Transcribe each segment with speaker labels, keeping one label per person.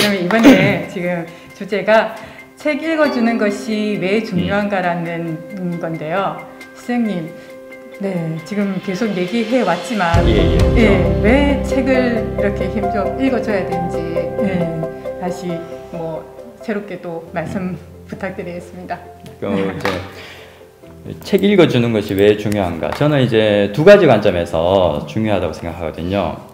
Speaker 1: 그러면 이번에 지금 주제가 책 읽어주는 것이 왜 중요한가라는 건데요. 선생님, 네, 지금 계속 얘기해 왔지만 왜 책을 이렇게 힘 좀 읽어줘야 되는지 다시 뭐 새롭게 또 말씀 부탁드리겠습니다.
Speaker 2: 책 읽어주는 것이 왜 중요한가? 저는 이제 두 가지 관점에서 중요하다고 생각하거든요.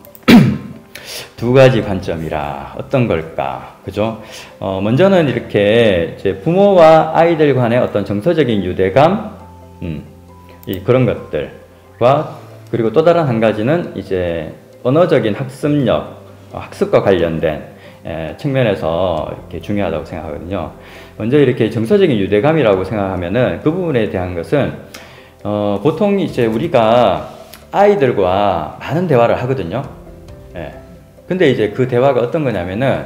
Speaker 2: 두 가지 관점이라 어떤 걸까? 그죠? 먼저는 이렇게 이제 부모와 아이들 간의 어떤 정서적인 유대감, 그런 것들과 그리고 또 다른 한 가지는 이제 언어적인 학습력, 학습과 관련된 측면에서 이렇게 중요하다고 생각하거든요. 먼저 이렇게 정서적인 유대감이라고 생각하면은 그 부분에 대한 것은 보통 이제 우리가 아이들과 많은 대화를 하거든요. 예. 근데 이제 그 대화가 어떤 거냐면은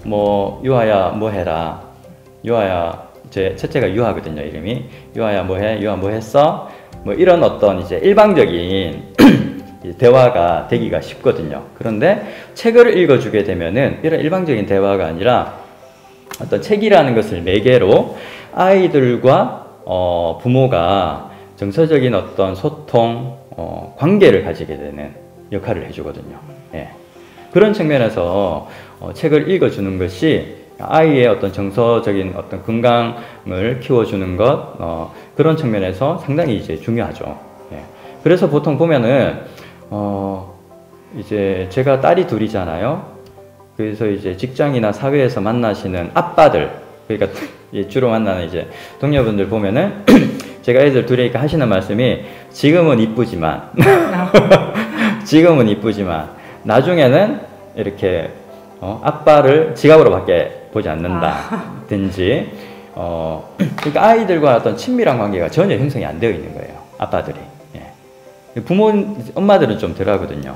Speaker 2: 뭐 유아야 뭐 해라. 유아야 제 첫째가 유아거든요, 이름이. 유아야 뭐 해? 유아 뭐 했어? 뭐 이런 어떤 이제 일방적인 대화가 되기가 쉽거든요. 그런데 책을 읽어주게 되면은 이런 일방적인 대화가 아니라 어떤 책이라는 것을 매개로 아이들과 부모가 정서적인 어떤 소통, 관계를 가지게 되는 역할을 해주거든요. 예. 그런 측면에서 책을 읽어주는 것이 아이의 어떤 정서적인 어떤 건강을 키워주는 것, 그런 측면에서 상당히 이제 중요하죠. 예. 그래서 보통 보면은 이제 제가 딸이 둘이잖아요. 그래서 이제 직장이나 사회에서 만나시는 아빠들, 그러니까 주로 만나는 이제 동료분들 보면은 제가 애들 둘이니까 하시는 말씀이 지금은 이쁘지만 지금은 이쁘지만 나중에는 이렇게 아빠를 지갑으로밖에 보지 않는다든지 그러니까 아이들과 어떤 친밀한 관계가 전혀 형성이 안 되어 있는 거예요, 아빠들이. 예. 엄마들은 좀 덜 하거든요.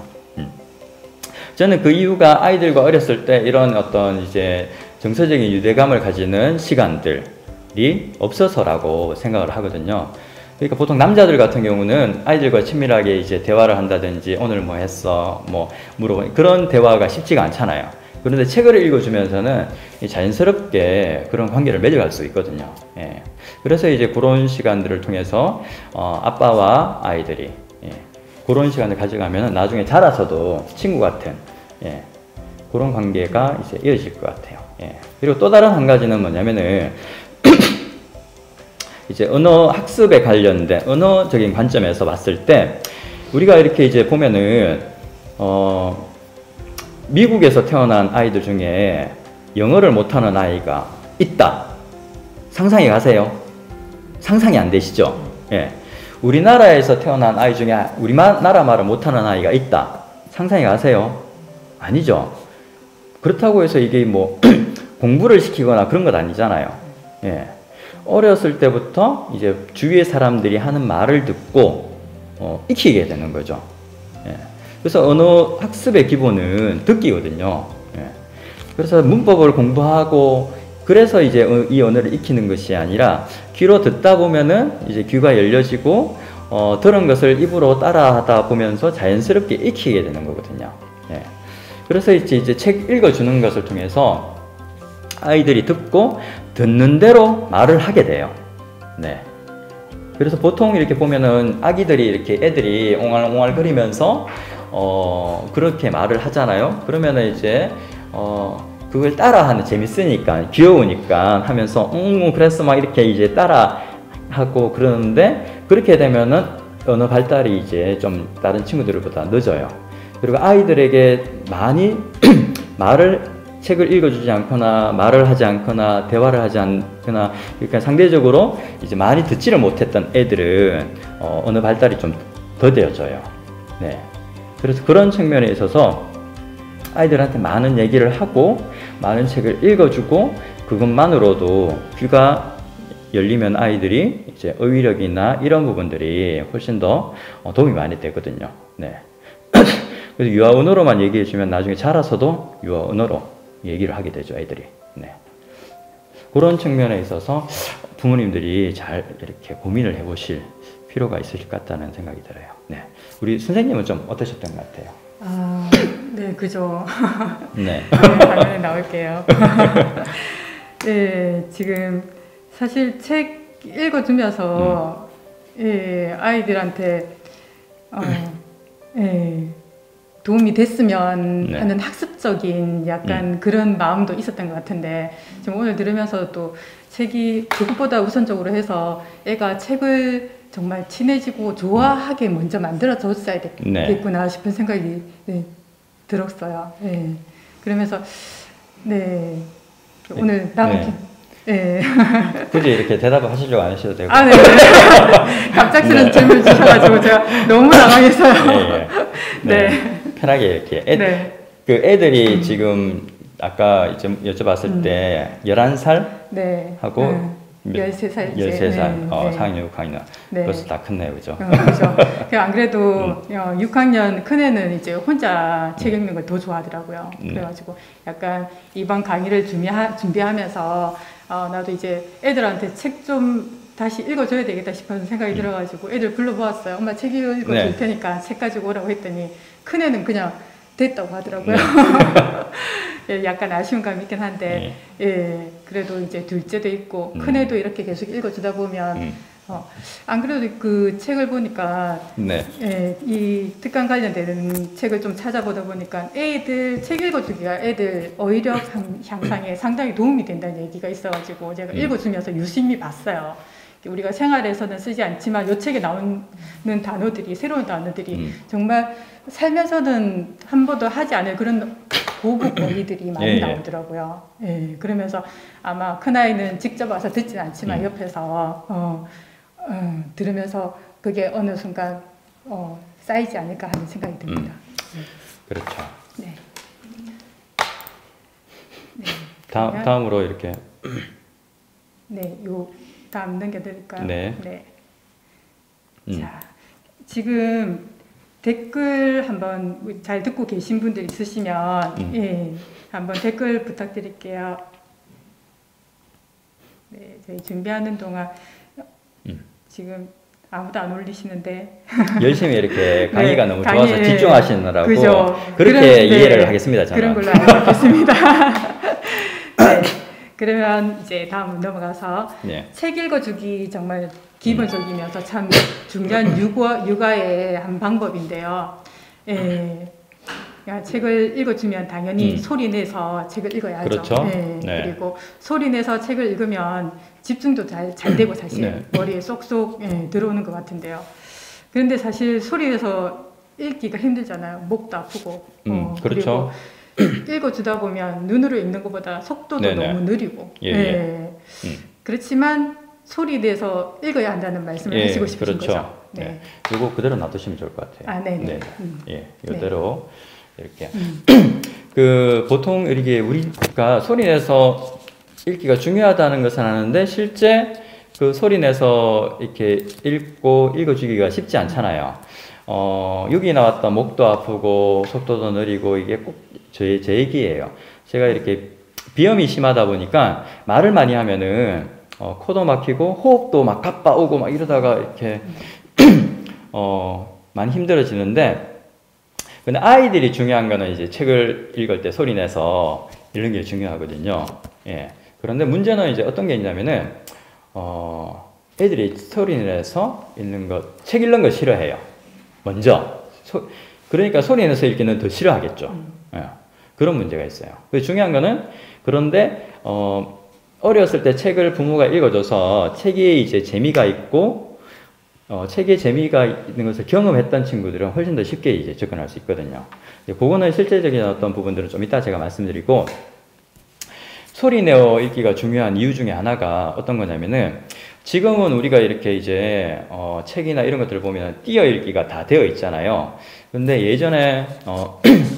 Speaker 2: 저는 그 이유가 아이들과 어렸을 때 이런 어떤 이제 정서적인 유대감을 가지는 시간들이 없어서라고 생각을 하거든요. 그러니까 보통 남자들 같은 경우는 아이들과 친밀하게 이제 대화를 한다든지 오늘 뭐 했어? 뭐 물어보니 그런 대화가 쉽지가 않잖아요. 그런데 책을 읽어주면서는 자연스럽게 그런 관계를 맺어갈 수 있거든요. 예. 그래서 이제 그런 시간들을 통해서 아빠와 아이들이 그런 시간을 가져가면 나중에 자라서도 친구 같은 그런 관계가 이제 이어질 것 같아요. 그리고 또 다른 한 가지는 뭐냐면은 이제 언어 학습에 관련된 언어적인 관점에서 봤을 때 우리가 이렇게 이제 보면은 미국에서 태어난 아이들 중에 영어를 못하는 아이가 있다. 상상이 가세요? 상상이 안 되시죠? 예. 우리나라에서 태어난 아이 중에 우리나라 말을 못하는 아이가 있다. 상상이 가세요? 아니죠. 그렇다고 해서 이게 뭐 공부를 시키거나 그런 것 아니잖아요. 예. 어렸을 때부터 이제 주위의 사람들이 하는 말을 듣고 익히게 되는 거죠. 예. 그래서 언어 학습의 기본은 듣기거든요. 예. 그래서 문법을 공부하고 그래서 이제 이 언어를 익히는 것이 아니라 귀로 듣다 보면은 이제 귀가 열려지고 들은 것을 입으로 따라하다 보면서 자연스럽게 익히게 되는 거거든요. 예. 그래서 이제 책 읽어주는 것을 통해서 아이들이 듣고 듣는 대로 말을 하게 돼요. 네. 그래서 보통 이렇게 보면은 아기들이 이렇게 애들이 옹알옹알 거리면서 그렇게 말을 하잖아요. 그러면은 이제 그걸 따라하는 재밌으니까 귀여우니까 하면서 그래서 막 이렇게 이제 따라 하고 그러는데 그렇게 되면은 언어 발달이 이제 좀 다른 친구들보다 늦어요. 그리고 아이들에게 많이 책을 읽어주지 않거나 말을 하지 않거나 대화를 하지 않거나 그러니까 상대적으로 이제 많이 듣지를 못했던 애들은 언어 발달이 좀 더뎌져요. 네. 그래서 그런 측면에 있어서 아이들한테 많은 얘기를 하고 많은 책을 읽어주고 그것만으로도 귀가 열리면 아이들이 이제 어휘력이나 이런 부분들이 훨씬 더 도움이 많이 되거든요. 네. 그래서 유아 언어로만 얘기해주면 나중에 자라서도 유아 언어로 얘기를 하게 되죠, 아이들이. 네. 그런 측면에 있어서 부모님들이 잘 이렇게 고민을 해보실 필요가 있을 것 같다는 생각이 들어요. 네. 우리 선생님은 좀 어떠셨던 것 같아요?
Speaker 1: 네. 네, 그죠.
Speaker 2: 네.
Speaker 1: 네, 당연히 나올게요. 네, 지금 사실 책 읽어주면서 예, 아이들한테 예, 도움이 됐으면
Speaker 2: 네.
Speaker 1: 하는 학습적인 약간 그런 마음도 있었던 것 같은데 지금 오늘 들으면서 또 책이 그것보다 우선적으로 해서 애가 책을 정말 친해지고 좋아하게 먼저 만들어줬어야 되겠구나 싶은 생각이 네, 들었어요. 네. 그러면서 네 오늘 다음 네.
Speaker 2: 굳이 이렇게 대답을 하시려고 안 하셔도 되고.
Speaker 1: 아, 네. 갑작스런
Speaker 2: 네.
Speaker 1: 질문 주셔가지고 제가 너무 당황해서요.
Speaker 2: 네.
Speaker 1: 네.
Speaker 2: 편하게 이렇게.
Speaker 1: 네.
Speaker 2: 그 애들이 지금 아까 이제 여쭤봤을 때 11살
Speaker 1: 네.
Speaker 2: 하고
Speaker 1: 13살.
Speaker 2: 13살,
Speaker 1: 네.
Speaker 2: 4학년, 6학년.
Speaker 1: 네.
Speaker 2: 벌써 다 컸네요, 그죠?
Speaker 1: 그죠. 안 그래도 6학년 큰애는 이제 혼자 책 읽는 걸 더 좋아하더라고요. 그래가지고 약간 이번 강의를 준비하면서 나도 이제 애들한테 책 좀 다시 읽어줘야 되겠다 싶은 생각이 들어가지고 애들 불러보았어요. 엄마 책 읽어줄 테니까 책 가지고 오라고 했더니 큰애는 그냥 됐다고 하더라고요. 예, 약간 아쉬운 감이 있긴 한데 예, 그래도 이제 둘째도 있고 큰애도 이렇게 계속 읽어주다 보면 안 그래도 그 책을 보니까 예, 이 특강 관련되는 책을 좀 찾아보다 보니까 애들 책 읽어주기가 애들 어휘력 향상에 상당히 도움이 된다는 얘기가 있어가지고 제가 읽어주면서 유심히 봤어요. 우리가 생활에서는 쓰지 않지만 이 책에 나오는 단어들이 새로운 단어들이 정말 살면서는 한 번도 하지 않을 그런 고급 어휘들이 많이 나오더라고요. 예, 그러면서 아마 큰아이는 직접 와서 듣지는 않지만 옆에서 들으면서 그게 어느 순간 쌓이지 않을까 하는 생각이 듭니다.
Speaker 2: 그렇죠.
Speaker 1: 네. 네.
Speaker 2: 다음으로 이렇게.
Speaker 1: 네, 요 다음 넘겨드릴까요?
Speaker 2: 네.
Speaker 1: 네. 자, 지금 댓글 한번 잘 듣고 계신 분들 있으시면 예, 한번 댓글 부탁드릴게요. 네, 저희 준비하는 동안 지금 아무도 안 올리시는데
Speaker 2: 열심히 이렇게 강의가
Speaker 1: 네,
Speaker 2: 너무 좋아서 집중하시느라고
Speaker 1: 그죠.
Speaker 2: 그렇게 이해를 하겠습니다. 저는.
Speaker 1: 그런 걸로 알고 있습니다. 네. 그러면 이제 다음 넘어가서 책 읽어주기 정말 기본적이면서 참 중요한 육아의 한 방법인데요. 예, 책을 읽어주면 당연히 소리 내서 책을 읽어야죠.
Speaker 2: 그렇죠.
Speaker 1: 예, 그리고 소리 내서 책을 읽으면 집중도 잘 되고 사실 머리에 쏙쏙 들어오는 것 같은데요. 그런데 사실 소리 내서 읽기가 힘들잖아요. 목도 아프고.
Speaker 2: 그렇죠.
Speaker 1: 그리고 읽어주다 보면 눈으로 읽는 것보다 속도도 너무 느리고. 그렇지만 소리 내서 읽어야 한다는 말씀을 하시고 싶으신 거죠.
Speaker 2: 네. 이거 그대로 놔두시면 좋을 것 같아요.
Speaker 1: 아, 네네.
Speaker 2: 예, 이대로 이렇게. 그 보통 이렇게 우리가 소리 내서 읽기가 중요하다는 것은 아는데 실제 그 소리 내서 이렇게 읽어주기가 쉽지 않잖아요. 여기 나왔던 목도 아프고 속도도 느리고 이게 꼭 제 얘기예요. 제가 이렇게 비염이 심하다 보니까 말을 많이 하면은 코도 막히고 호흡도 막 가빠오고 막 이러다가 이렇게 많이 힘들어지는데 근데 아이들이 중요한 거는 이제 책을 읽을 때 소리 내서 읽는 게 중요하거든요. 예. 그런데 문제는 이제 어떤 게 있냐면은 애들이 소리 내서 책 읽는 거 싫어해요. 먼저. 그러니까 소리 내서 읽기는 더 싫어하겠죠. 예. 그런 문제가 있어요. 중요한 거는 그런데 어렸을 때 책을 부모가 읽어줘서 책에 이제 재미가 있고 책에 재미가 있는 것을 경험했던 친구들은 훨씬 더 쉽게 이제 접근할 수 있거든요. 그거는 실제적인 어떤 부분들은 좀 이따 제가 말씀드리고 소리 내어 읽기가 중요한 이유 중에 하나가 어떤 거냐면은 지금은 우리가 이렇게 이제 책이나 이런 것들을 보면 띄어 읽기가 다 되어 있잖아요. 근데 예전에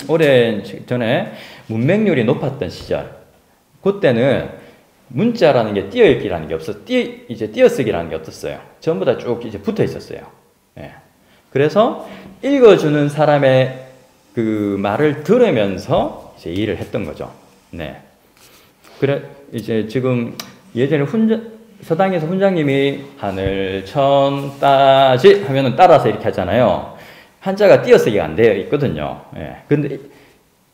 Speaker 2: 오랜 전에 문맹률이 높았던 시절 그때는 문자라는 게 띄어 읽기라는 게 이제 띄어쓰기라는 게 없었어요. 전부 다 쭉 이제 붙어 있었어요. 예. 그래서 읽어주는 사람의 그 말을 들으면서 이제 일을 했던 거죠. 네. 그래 이제 지금 예전에 서당에서 훈장님이 하늘 천 따지 하면은 따라서 이렇게 하잖아요. 한자가 띄어쓰기가 안 되어 있거든요. 예. 근데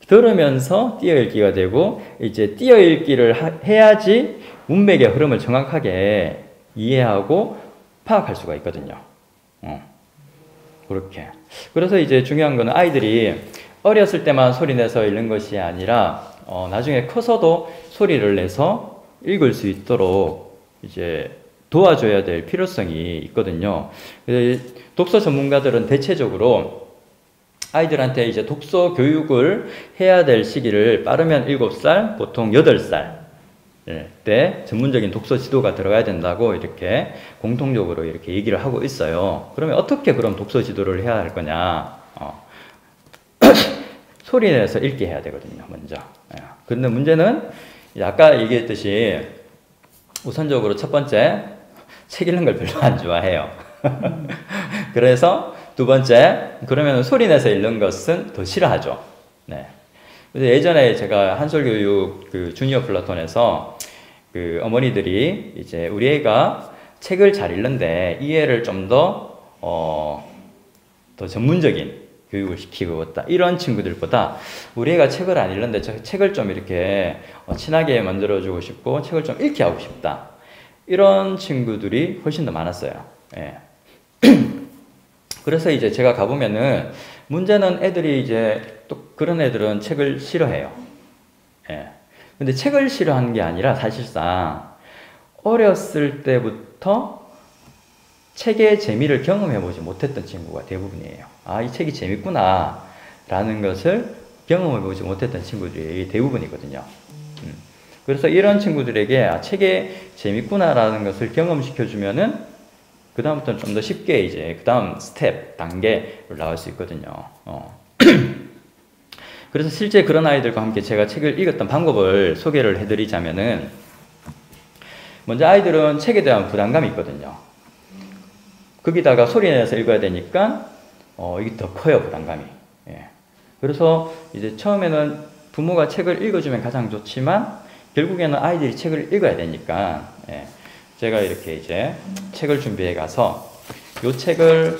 Speaker 2: 들으면서 띄어읽기가 되고 이제 띄어읽기를 해야지 문맥의 흐름을 정확하게 이해하고 파악할 수가 있거든요. 그렇게. 그래서 이제 중요한 거는 아이들이 어렸을 때만 소리 내서 읽는 것이 아니라 나중에 커서도 소리를 내서 읽을 수 있도록 이제 도와줘야 될 필요성이 있거든요. 독서 전문가들은 대체적으로 아이들한테 이제 독서 교육을 해야 될 시기를 빠르면 7살, 보통 8살 때 전문적인 독서 지도가 들어가야 된다고 이렇게 공통적으로 이렇게 얘기를 하고 있어요. 그러면 어떻게 그럼 독서 지도를 해야 할 거냐? 소리 내서 읽게 해야 되거든요, 먼저. 근데 문제는 아까 얘기했듯이 우선적으로 첫 번째, 책 읽는 걸 별로 안 좋아해요. 그래서 두 번째, 그러면 소리 내서 읽는 것은 더 싫어하죠. 네. 그래서 예전에 제가 한솔교육 그 주니어 플라톤에서 그 어머니들이 이제 우리 애가 책을 잘 읽는데 이해를 좀 더 전문적인 교육을 시키고 있다. 이런 친구들보다 우리 애가 책을 안 읽는데 저 책을 좀 이렇게 친하게 만들어주고 싶고 책을 좀 읽게 하고 싶다. 이런 친구들이 훨씬 더 많았어요. 예. 그래서 이제 제가 가보면은 문제는 애들이 이제 또 그런 애들은 책을 싫어해요. 예. 근데 책을 싫어하는 게 아니라 사실상 어렸을 때부터 책의 재미를 경험해보지 못했던 친구가 대부분이에요. 아, 이 책이 재밌구나 라는 것을 경험해보지 못했던 친구들이 대부분이거든요. 그래서 이런 친구들에게 책이 재밌구나 라는 것을 경험시켜주면은 그 다음부터는 좀 더 쉽게 이제 그 다음 스텝, 단계로 나올 수 있거든요. 그래서 실제 그런 아이들과 함께 제가 책을 읽었던 방법을 소개를 해드리자면은 먼저 아이들은 책에 대한 부담감이 있거든요. 거기다가 소리 내서 읽어야 되니까 이게 더 커요, 부담감이. 예. 그래서 이제 처음에는 부모가 책을 읽어주면 가장 좋지만 결국에는 아이들이 책을 읽어야 되니까 제가 이렇게 이제 책을 준비해 가서 이 책을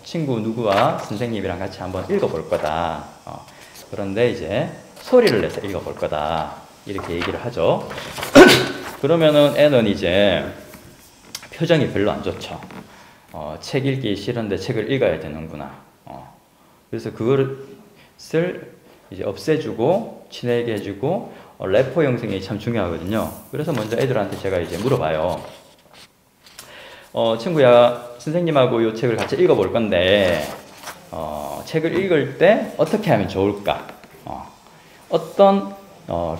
Speaker 2: 친구 누구와 선생님이랑 같이 한번 읽어볼 거다. 그런데 이제 소리를 내서 읽어볼 거다. 이렇게 얘기를 하죠. 그러면은 애는 이제 표정이 별로 안 좋죠. 책 읽기 싫은데 책을 읽어야 되는구나. 그래서 그것을 이제 없애주고 친하게 해주고 래퍼 형성이 참 중요하거든요. 그래서 먼저 애들한테 제가 이제 물어봐요. 친구야, 선생님하고 이 책을 같이 읽어볼 건데 책을 읽을 때 어떻게 하면 좋을까? 어떤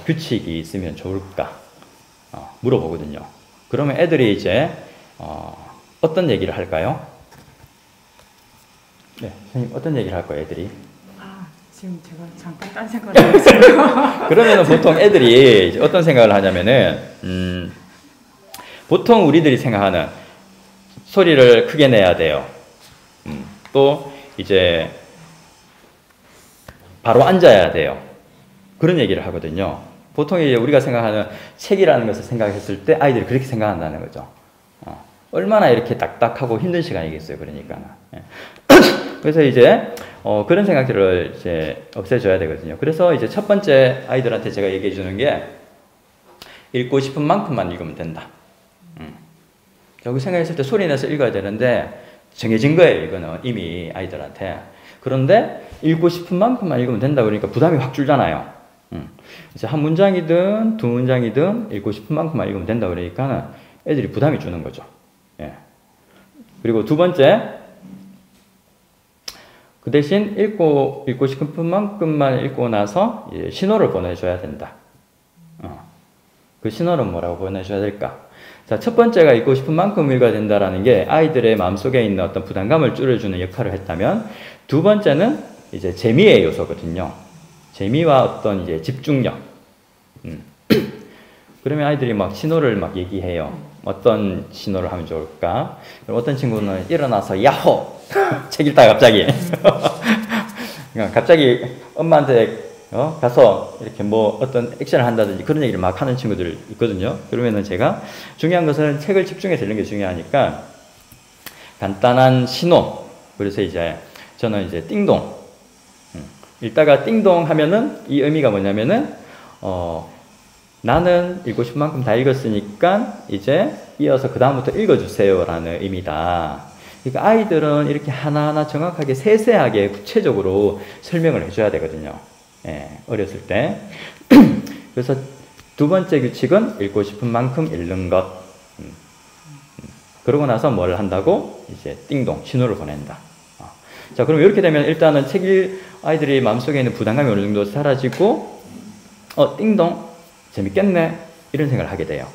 Speaker 2: 규칙이 있으면 좋을까? 물어보거든요. 그러면 애들이 이제 어떤 얘기를 할까요? 네, 선생님 어떤 얘기를 할 거예요, 애들이?
Speaker 1: 지금 제가 잠깐 딴 생각을 하고 있어요.
Speaker 2: 그러면은 보통 애들이 이제 어떤 생각을 하냐면은 보통 우리들이 생각하는 소리를 크게 내야 돼요. 또 이제 바로 앉아야 돼요. 그런 얘기를 하거든요. 보통 이제 우리가 생각하는 책이라는 것을 생각했을 때 아이들이 그렇게 생각한다는 거죠. 얼마나 이렇게 딱딱하고 힘든 시간이겠어요. 그러니까. 그래서 이제 그런 생각들을 이제 없애줘야 되거든요. 그래서 이제 첫 번째 아이들한테 제가 얘기해 주는 게 읽고 싶은 만큼만 읽으면 된다. 여기 생각했을 때 소리 내서 읽어야 되는데 정해진 거예요. 이거는 이미 아이들한테. 그런데 읽고 싶은 만큼만 읽으면 된다 그러니까 부담이 확 줄잖아요. 이제 한 문장이든 두 문장이든 읽고 싶은 만큼만 읽으면 된다 그러니까 애들이 부담이 주는 거죠. 예. 그리고 두 번째, 그 대신 읽고 싶은 만큼만 읽고 나서 신호를 보내줘야 된다. 그 신호는 뭐라고 보내줘야 될까? 자, 첫 번째가 읽고 싶은 만큼 읽어야 된다라는 게 아이들의 마음속에 있는 어떤 부담감을 줄여주는 역할을 했다면, 두 번째는 이제 재미의 요소거든요. 재미와 어떤 이제 집중력. 그러면 아이들이 막 신호를 막 얘기해요. 어떤 신호를 하면 좋을까? 그럼 어떤 친구는 일어나서 야호! 책 읽다가 갑자기 갑자기 엄마한테 가서 이렇게 뭐 어떤 액션을 한다든지 그런 얘기를 막 하는 친구들 있거든요. 그러면은 제가 중요한 것은 책을 집중해서 읽는 게 중요하니까 간단한 신호. 그래서 이제 저는 이제 띵동 읽다가 띵동 하면은 이 의미가 뭐냐면은 나는 읽고 싶은 만큼 다 읽었으니까 이제 이어서 그 다음부터 읽어주세요라는 의미다. 그러니까 아이들은 이렇게 하나하나 정확하게 세세하게 구체적으로 설명을 해줘야 되거든요. 예, 어렸을 때. 그래서 두 번째 규칙은 읽고 싶은 만큼 읽는 것. 그러고 나서 뭘 한다고? 이제 띵동, 신호를 보낸다. 자, 그럼 이렇게 되면 일단은 아이들이 마음속에 있는 부담감이 어느 정도 사라지고, 띵동, 재밌겠네. 이런 생각을 하게 돼요.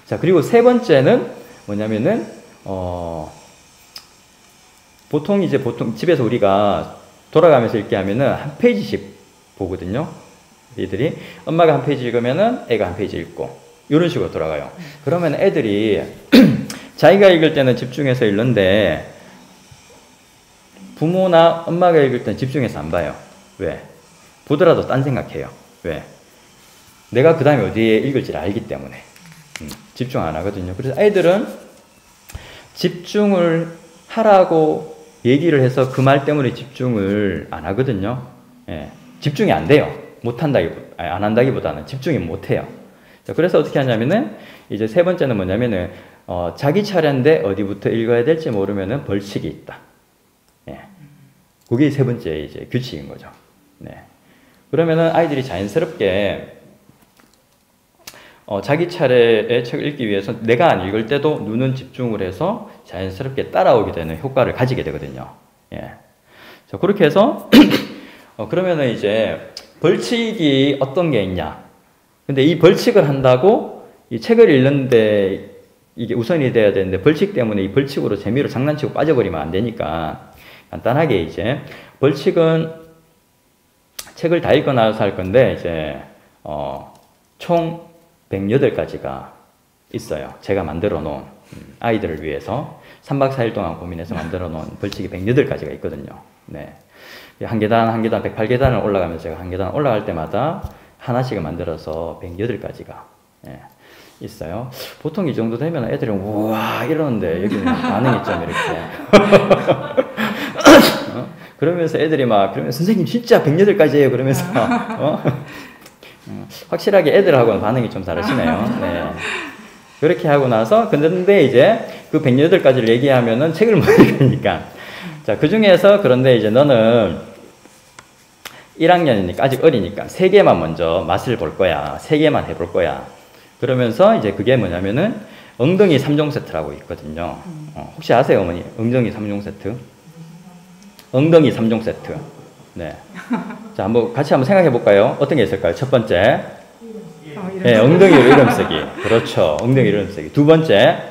Speaker 2: 자, 그리고 세 번째는 뭐냐면은, 보통 집에서 우리가 돌아가면서 읽게 하면은 한 페이지씩 보거든요. 애들이 엄마가 한 페이지 읽으면은 애가 한 페이지 읽고 이런 식으로 돌아가요. 그러면 애들이 자기가 읽을 때는 집중해서 읽는데 부모나 엄마가 읽을 때는 집중해서 안 봐요. 왜? 보더라도 딴 생각해요. 왜? 내가 그 다음에 어디에 읽을지를 알기 때문에 집중 안 하거든요. 그래서 아이들은 집중을 하라고 얘기를 해서 그 말 때문에 집중을 안 하거든요. 예, 집중이 안 돼요. 안 한다기보다는 집중이 못 해요. 자, 그래서 어떻게 하냐면은 이제 세 번째는 뭐냐면은 자기 차례인데 어디부터 읽어야 될지 모르면은 벌칙이 있다. 예, 그게 세 번째 이제 규칙인 거죠. 네. 그러면은 아이들이 자연스럽게 자기 차례의 책을 읽기 위해서 내가 안 읽을 때도 눈은 집중을 해서 자연스럽게 따라오게 되는 효과를 가지게 되거든요. 예. 자, 그렇게 해서 그러면은 이제 벌칙이 어떤 게 있냐? 근데 이 벌칙을 한다고 이 책을 읽는데 이게 우선이 돼야 되는데 벌칙 때문에 이 벌칙으로 재미로 장난치고 빠져버리면 안 되니까 간단하게 이제 벌칙은 책을 다 읽고 나서 할 건데 이제 총 108가지가 있어요. 제가 만들어 놓은 아이들을 위해서 3박 4일 동안 고민해서 만들어 놓은 벌칙이 108가지가 있거든요. 네. 한 계단 한 계단 108계단을 올라가면서 제가 한 계단 올라갈 때마다 하나씩을 만들어서 108가지가 있어요. 보통 이 정도 되면 애들은 우와 이러는데 여기는 반응이 좀 이렇게 그러면서 애들이 막 그러면 선생님 진짜 108가지예요 그러면서 확실하게 애들하고는 반응이 좀 다르시네요. 네. 그렇게 하고 나서 근데 이제 그 108가지를 얘기하면은 책을 못 읽으니까 자, 그 중에서 그런데 이제 너는 1학년이니까 아직 어리니까 3개만 먼저 맛을 볼 거야. 3개만 해볼 거야. 그러면서 이제 그게 뭐냐면은 엉덩이 3종 세트라고 있거든요. 혹시 아세요, 어머니? 엉덩이 3종 세트? 엉덩이 3종 세트. 네. 자, 같이 한번 생각해 볼까요? 어떤 게 있을까요? 첫 번째. 네, 엉덩이로 이름 쓰기. 그렇죠. 엉덩이 이름 쓰기. 두 번째.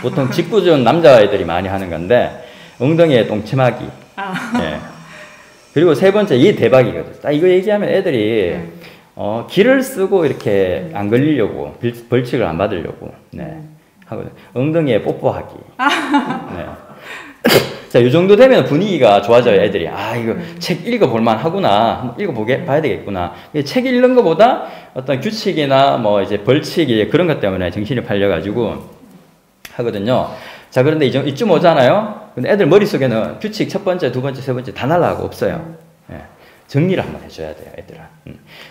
Speaker 2: 보통 직구준 남자애들이 많이 하는 건데, 엉덩이에 똥침하기. 네. 그리고 세 번째, 이게 대박이거든. 딱 이거 얘기하면 애들이, 기를 쓰고 이렇게 안 걸리려고, 벌칙을 안 받으려고, 네. 하거든. 엉덩이에 뽀뽀하기. 네. 자, 이 정도 되면 분위기가 좋아져요, 애들이. 아, 이거 책 읽어볼만 하구나. 봐야 되겠구나. 책 읽는 것보다 어떤 규칙이나 뭐 이제 벌칙이 그런 것 때문에 정신이 팔려가지고 하거든요. 자, 그런데 이쯤 오잖아요? 근데 애들 머릿속에는 규칙 첫 번째, 두 번째, 세 번째 다 날라가고 없어요. 예. 정리를 한번 해줘야 돼요, 애들은.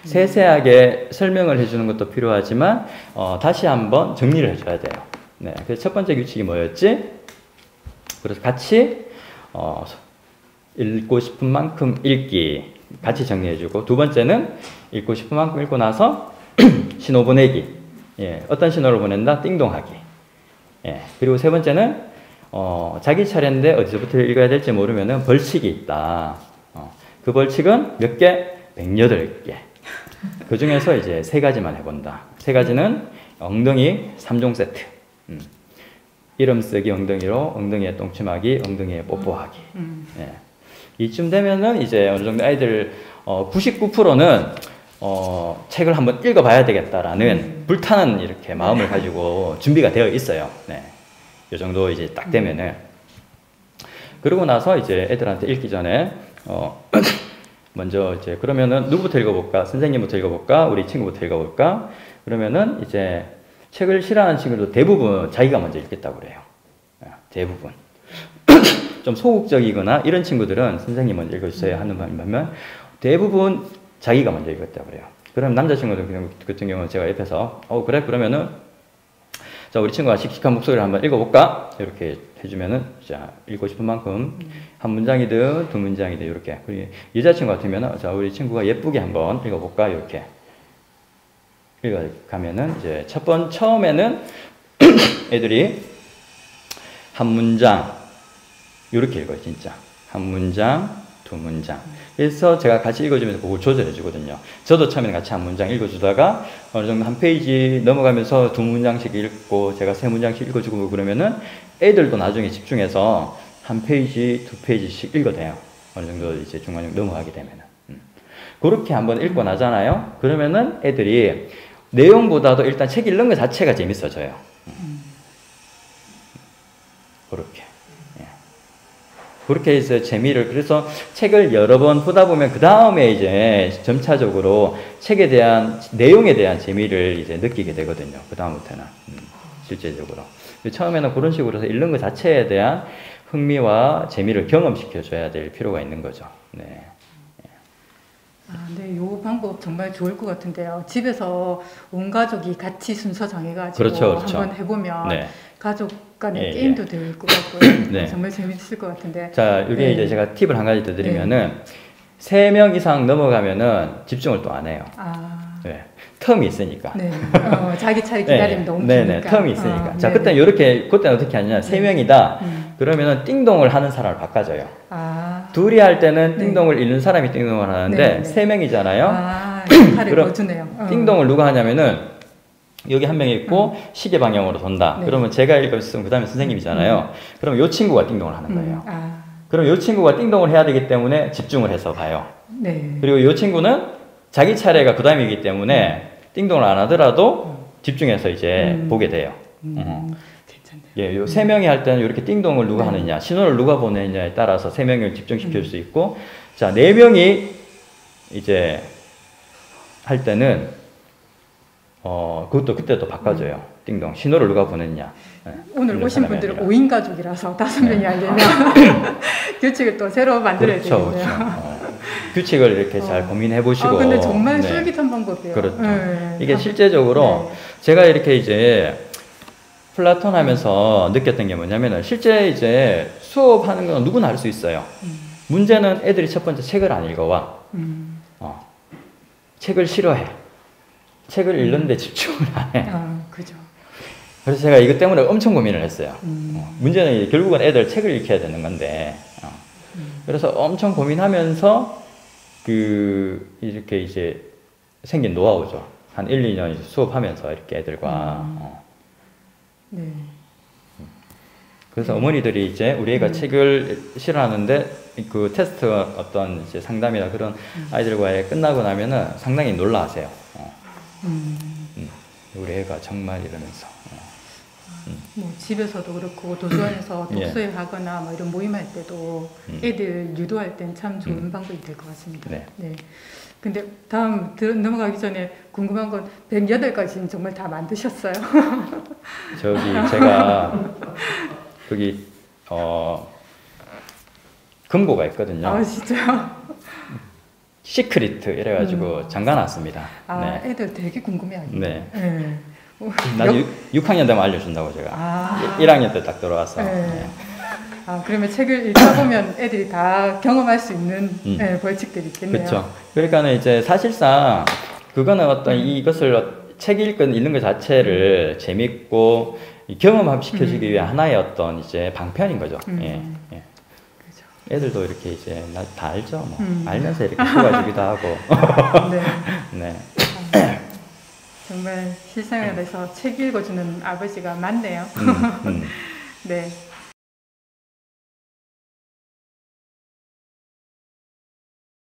Speaker 2: 세세하게 설명을 해주는 것도 필요하지만, 다시 한번 정리를 해줘야 돼요. 네. 그래서 첫 번째 규칙이 뭐였지? 그래서 같이 읽고 싶은 만큼 읽기 같이 정리해주고 두 번째는 읽고 싶은 만큼 읽고 나서 신호 보내기. 예, 어떤 신호를 보낸다? 띵동하기. 예, 그리고 세 번째는 자기 차례인데 어디서부터 읽어야 될지 모르면은 벌칙이 있다. 그 벌칙은 몇 개? 108개. 그 중에서 이제 3가지만 해본다. 3가지는 엉덩이 3종 세트. 이름 쓰기 엉덩이로, 엉덩이에 똥침하기, 엉덩이에 뽀뽀하기. 예. 이쯤 되면은 이제 어느 정도 아이들 99%는 책을 한번 읽어봐야 되겠다라는 불타는 이렇게 마음을 가지고 준비가 되어 있어요. 네. 이 정도 이제 딱 되면은. 그러고 나서 이제 애들한테 읽기 전에 먼저 이제 그러면은 누구부터 읽어볼까? 선생님부터 읽어볼까? 우리 친구부터 읽어볼까? 그러면은 이제 책을 싫어하는 친구도 대부분 자기가 먼저 읽겠다고 그래요. 대부분. 좀 소극적이거나 이런 친구들은 선생님 먼저 읽어주세요 하는 말이면 대부분 자기가 먼저 읽었다 그래요. 그럼 남자친구들 같은 경우는 제가 옆에서 그래 그러면은 자 우리 친구가 씩씩한 목소리를 한번 읽어볼까 이렇게 해주면은 자 읽고 싶은 만큼 한 문장이든 두 문장이든 이렇게. 그리고 여자친구 같으면은 자 우리 친구가 예쁘게 한번 읽어볼까 이렇게 읽어가면은 이제 처음에는 애들이 한 문장 이렇게 읽어요. 진짜 한 문장 두 문장. 그래서 제가 같이 읽어주면서 그걸 조절해 주거든요. 저도 처음에는 같이 한 문장 읽어주다가 어느 정도 한 페이지 넘어가면서 두 문장씩 읽고 제가 세 문장씩 읽어주고 그러면은 애들도 나중에 집중해서 한 페이지 두 페이지씩 읽어대요. 어느 정도 이제 중간에 넘어가게 되면은. 그렇게 한번 읽고 나잖아요. 그러면은 애들이 내용보다도 일단 책 읽는 것 자체가 재밌어져요. 그렇게. 그렇게 해서 재미를, 그래서 책을 여러 번 보다 보면 그 다음에 이제 점차적으로 책에 대한, 내용에 대한 재미를 이제 느끼게 되거든요. 그 다음부터는. 실제적으로. 처음에는 그런 식으로 해서 읽는 것 자체에 대한 흥미와 재미를 경험시켜줘야 될 필요가 있는 거죠. 네.
Speaker 1: 네, 요 방법 정말 좋을 것 같은데요. 집에서 온 가족이 같이 순서 정해가지고
Speaker 2: 그렇죠.
Speaker 1: 한번 해보면
Speaker 2: 네.
Speaker 1: 가족 간의 게임도 될 것 같고요. 네. 정말 재밌을 것 같은데.
Speaker 2: 자, 이게 이제 제가 팁을 한 가지 더 드리면은 3명 이상 넘어가면은 집중을 또 안 해요. 네. 텀이 있으니까.
Speaker 1: 네. 자기 차례 기다리면 너무 기니까.
Speaker 2: 네네. 텀이 있으니까. 자, 그때는 그때는 어떻게 하느냐. 3명이다. 그러면은 띵동을 하는 사람을 바꿔줘요. 둘이 할 때는 띵동을 읽는 사람이 띵동을 하는데 3명이잖아요.
Speaker 1: 그럼 주네요.
Speaker 2: 띵동을 누가 하냐면은 여기 한 명이 있고 시계 방향으로 돈다. 네. 그러면 제가 읽었으면 그 다음에 선생님이잖아요. 그러면 요 친구가 띵동을 하는 거예요. 그럼 요 친구가 띵동을 해야 되기 때문에 집중을 해서 봐요. 네. 그리고 요 친구는 자기 차례가 그 다음이기 때문에 띵동을 안 하더라도 집중해서 이제 보게 돼요. 예, 요 3명이 할 때는 이렇게 띵동을 누가 하느냐, 신호를 누가 보내느냐에 따라서 3명을 집중시킬 수 있고, 자, 4명이 이제 할 때는 그것도 그때도 바꿔줘요. 띵동. 신호를 누가 보냈냐. 네.
Speaker 1: 오늘 오신 분들은 5인 가족이라서 5명이 하려면 규칙을 또 새로 만들어야 되겠네요. 그렇죠.
Speaker 2: 규칙을 이렇게 잘 고민해 보시고.
Speaker 1: 근데 정말 솔깃한 방법이에요.
Speaker 2: 그렇죠. 이게 실제적으로 제가 이렇게 이제 플라톤 하면서 느꼈던 게 뭐냐면은 실제 이제 수업하는 건 누구나 할 수 있어요. 문제는 애들이 첫 번째 책을 안 읽어와. 책을 싫어해. 책을 읽는데 집중을 안 해.
Speaker 1: 그죠.
Speaker 2: 그래서 제가 이것 때문에 엄청 고민을 했어요. 문제는 결국은 애들 책을 읽혀야 되는 건데. 그래서 엄청 고민하면서 이렇게 이제 생긴 노하우죠. 한 1, 2년 수업하면서 이렇게 애들과.
Speaker 1: 네.
Speaker 2: 그래서 어머니들이 이제 우리 애가 책을 싫어하는데 그 테스트 어떤 이제 상담이나 그런 아이들과의 끝나고 나면은 상당히 놀라하세요. 우리 애가 정말 이러면서.
Speaker 1: 뭐 집에서도 그렇고 도서관에서 독서회 하거나 뭐 이런 모임할 때도 애들 유도할 땐 참 좋은 방법이 될 것 같습니다. 네. 네. 근데 다음 넘어가기 전에 궁금한 건 108가지는 정말 다 만드셨어요?
Speaker 2: 제가 여기 금고가 있거든요.
Speaker 1: 진짜요?
Speaker 2: 시크리트 이래가지고 잠가놨습니다. 네.
Speaker 1: 애들 되게 궁금해하겠네요.
Speaker 2: 네. 네. 나중에 6학년 되면 알려준다고 제가. 1학년 때 딱 들어와서. 네.
Speaker 1: 그러면 책을 읽다 보면 애들이 다 경험할 수 있는 벌칙들이 있겠네요.
Speaker 2: 그렇죠. 그러니까는 이제 사실상 그거는 어떤 이것을 책 읽는 것 자체를 재밌고 경험시켜주기 위한 하나의 어떤 이제 방편인 거죠. 예. 그렇죠. 애들도 이렇게 이제 다 알죠. 뭐. 알면서 이렇게 속아주기도 하고.
Speaker 1: 네. 정말 실생활에서 책 읽어주는 아버지가 많네요. 네.